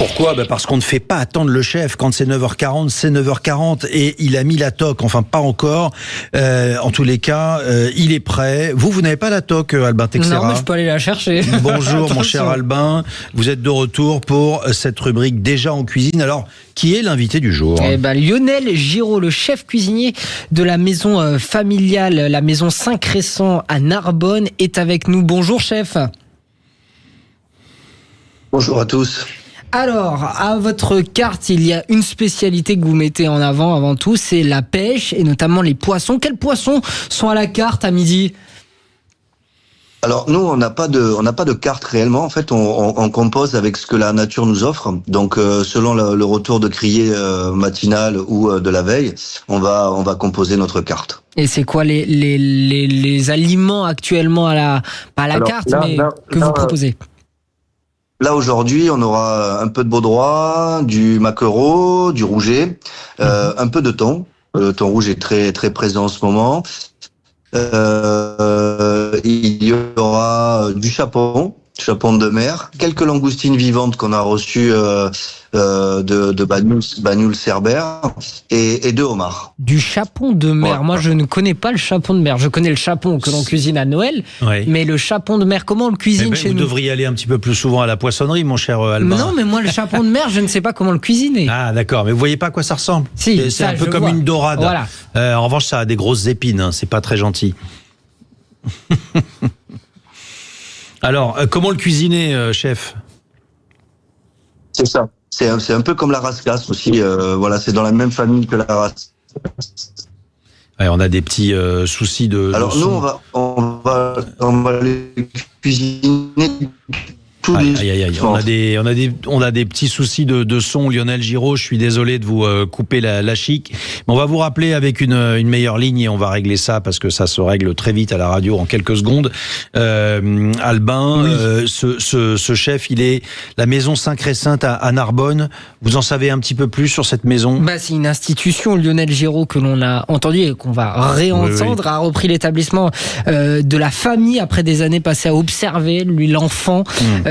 Pourquoi ? Parce qu'on ne fait pas attendre le chef. Quand c'est 9h40, c'est 9h40 et il a mis la toque. Enfin, pas encore. En tous les cas, il est prêt. Vous n'avez pas la toque, Albin Texera ? Non, mais je peux aller la chercher. Bonjour, mon cher Albin. Vous êtes de retour pour cette rubrique Déjà en cuisine. Alors, qui est l'invité du jour ? Lionel Giraud, le chef cuisinier de la maison familiale, la maison Saint-Crescent à Narbonne, est avec nous. Bonjour, chef. Bonjour à tous. Alors, à votre carte, il y a une spécialité que vous mettez en avant tout, c'est la pêche et notamment les poissons. Quels poissons sont à la carte à midi ? Alors nous, on n'a pas de carte réellement. En fait, on compose avec ce que la nature nous offre. Donc, selon le retour de criée matinal ou de la veille, on va composer notre carte. Et c'est quoi les aliments actuellement carte, que vous proposez ? Là, aujourd'hui, on aura un peu de baudroie, du maquereau, du rouget, un peu de thon. Le thon rouge est très, très présent en ce moment. Il y aura du chapon de mer, quelques langoustines vivantes qu'on a reçues de Bagnoul Cerbère et de homard. Du chapon de mer. Ouais. Moi, je ne connais pas le chapon de mer. Je connais le chapon que l'on cuisine à Noël, mais le chapon de mer, comment on le cuisine chez nous ? Vous devriez aller un petit peu plus souvent à la poissonnerie, mon cher Albin. Non, mais moi, le chapon de mer, je ne sais pas comment le cuisiner. Ah, d'accord. Mais vous voyez pas à quoi ça ressemble ? Si, c'est un peu comme une dorade. Voilà. En revanche, ça a des grosses épines. C'est pas très gentil. Alors, comment le cuisiner, chef ? C'est ça. C'est un peu comme la rascasse aussi. C'est dans la même famille que la rascasse. Ouais, on a des petits soucis de. Alors de nous, son. on va les cuisiner. On a des petits soucis de son, Lionel Giraud. Je suis désolé de vous couper la chic. Mais on va vous rappeler avec une meilleure ligne et on va régler ça parce que ça se règle très vite à la radio en quelques secondes. Albin, ce chef, il est la maison Saint-Crescent à Narbonne. Vous en savez un petit peu plus sur cette maison ? C'est une institution, Lionel Giraud, que l'on a entendu et qu'on va réentendre, a repris l'établissement de la famille après des années passées à observer, lui l'enfant.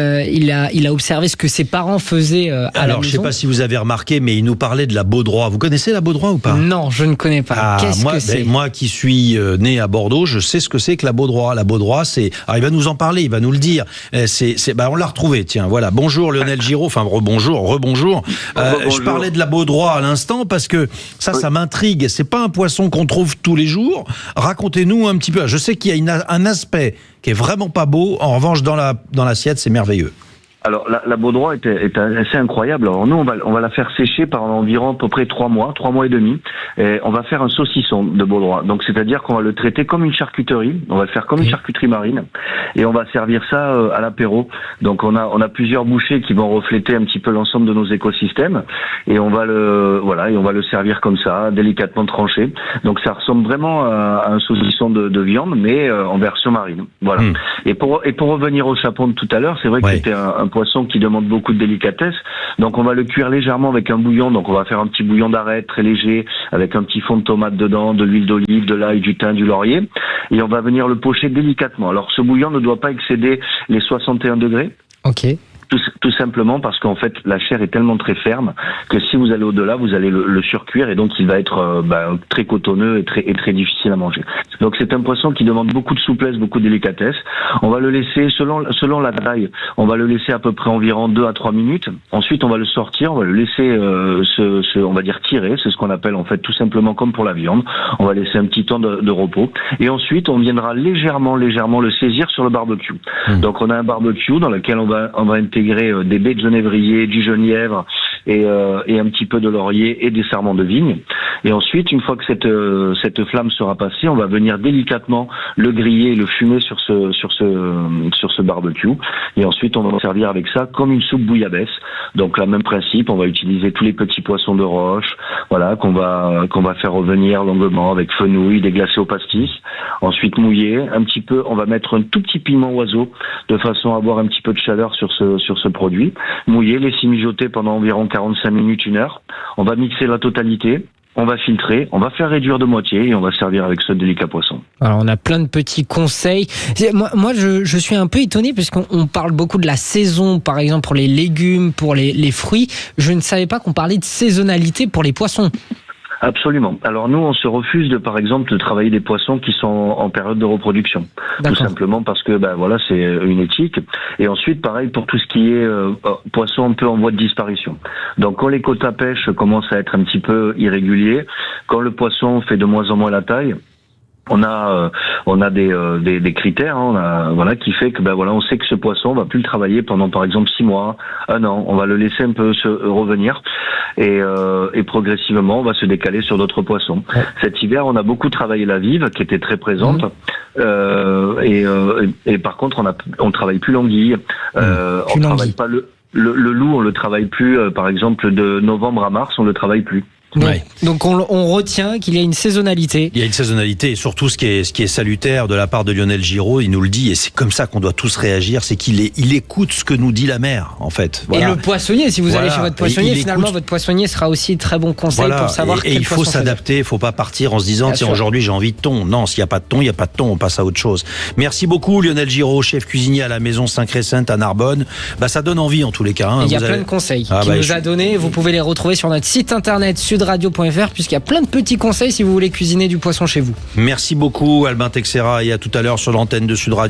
Il a observé ce que ses parents faisaient à la maison. Alors, je ne sais pas si vous avez remarqué, mais il nous parlait de la baudroie. Vous connaissez la baudroie ou pas ? Non, je ne connais pas. Qu'est-ce que c'est ? Moi qui suis né à Bordeaux, je sais ce que c'est que la baudroie. La baudroie, c'est... Alors, il va nous en parler, il va nous le dire. On l'a retrouvé, tiens, voilà. Bonjour Lionel Giraud, enfin rebonjour. Je parlais de la baudroie à l'instant parce que ça m'intrigue. C'est pas un poisson qu'on trouve tous les jours. Racontez-nous un petit peu. Je sais qu'il y a un aspect qui est vraiment pas beau. En revanche, dans l'assiette, c'est merveilleux. Alors la baudroie est assez incroyable. Alors nous on va la faire sécher pendant environ à peu près 3 mois et demi. Et on va faire un saucisson de baudroie. Donc c'est-à-dire qu'on va le traiter comme une charcuterie. On va le faire comme une charcuterie marine et on va servir ça à l'apéro. Donc on a plusieurs bouchées qui vont refléter un petit peu l'ensemble de nos écosystèmes et on va le servir comme ça, délicatement tranché. Donc ça ressemble vraiment à un saucisson de viande mais en version marine. Voilà. Et pour revenir au chapon de tout à l'heure, c'est vrai que c'était un poisson qui demande beaucoup de délicatesse. Donc on va le cuire légèrement avec un bouillon. Donc on va faire un petit bouillon d'arête très léger avec un petit fond de tomate dedans, de l'huile d'olive, de l'ail, du thym, du laurier. Et on va venir le pocher délicatement. Alors ce bouillon ne doit pas excéder les 61 degrés. Ok. Tout simplement parce qu'en fait la chair est tellement très ferme que si vous allez au-delà, vous allez le surcuire et donc il va être très cotonneux et très difficile à manger. Donc c'est un poisson qui demande beaucoup de souplesse, beaucoup de délicatesse. On va le laisser selon la taille, on va le laisser à peu près environ 2 à 3 minutes. Ensuite on va le sortir, on va le laisser on va dire tirer, c'est ce qu'on appelle en fait tout simplement comme pour la viande. On va laisser un petit temps de repos et ensuite on viendra légèrement le saisir sur le barbecue. Donc on a un barbecue dans lequel on va intégrer des baies de genévrier, du genièvre et un petit peu de laurier et des sarments de vigne. Et ensuite, une fois que cette flamme sera passée, on va venir délicatement le griller et le fumer sur ce barbecue. Et ensuite, on va servir avec ça comme une soupe bouillabaisse. Donc, le même principe, on va utiliser tous les petits poissons de roche, voilà, qu'on va faire revenir longuement avec fenouil, déglacé au pastis. Ensuite, mouiller un petit peu, on va mettre un tout petit piment oiseau de façon à avoir un petit peu de chaleur sur ce produit. Mouiller, laisser mijoter pendant environ 45 minutes, 1 heure. On va mixer la totalité. on va filtrer, on va faire réduire de moitié et on va servir avec ce délicat poisson. Alors on a plein de petits conseils. Moi je suis un peu étonné puisqu'on parle beaucoup de la saison, par exemple pour les légumes, pour les fruits. Je ne savais pas qu'on parlait de saisonnalité pour les poissons. Absolument. Alors nous, on se refuse par exemple, de travailler des poissons qui sont en période de reproduction. D'accord. Tout simplement parce que, voilà, c'est une éthique. Et ensuite, pareil pour tout ce qui est poissons un peu en voie de disparition. Donc quand les quotas pêche commencent à être un petit peu irréguliers, quand le poisson fait de moins en moins la taille, on a des critères, qui fait que on sait que ce poisson, on va plus le travailler pendant par exemple 6 mois, 1 an. On va le laisser un peu se revenir et progressivement on va se décaler sur d'autres poissons. Ouais. Cet hiver, on a beaucoup travaillé la vive qui était très présente. Et par contre, on travaille plus l'anguille. On travaille pas le loup, on le travaille plus. Par exemple, de novembre à mars, on le travaille plus. Donc on retient qu'il y a une saisonnalité. Il y a une saisonnalité et surtout ce qui est salutaire de la part de Lionel Giraud, il nous le dit et c'est comme ça qu'on doit tous réagir, c'est qu'il écoute ce que nous dit la mer en fait. Voilà. Et le poissonnier, si vous allez chez votre poissonnier, finalement votre poissonnier sera aussi très bon conseil pour savoir et il faut s'adapter, il faut pas partir en se disant tiens aujourd'hui j'ai envie de thon. Non, s'il n'y a pas de thon, il n'y a pas de thon, on passe à autre chose. Merci beaucoup Lionel Giraud, chef cuisinier à la maison Saint-Crécent à Narbonne. Ça donne envie en tous les cas. Il y a plein de conseils qu'il nous a donnés, vous pouvez les retrouver sur notre site internet sudradio.fr puisqu'il y a plein de petits conseils si vous voulez cuisiner du poisson chez vous. Merci beaucoup Albin Texera et à tout à l'heure sur l'antenne de Sud Radio.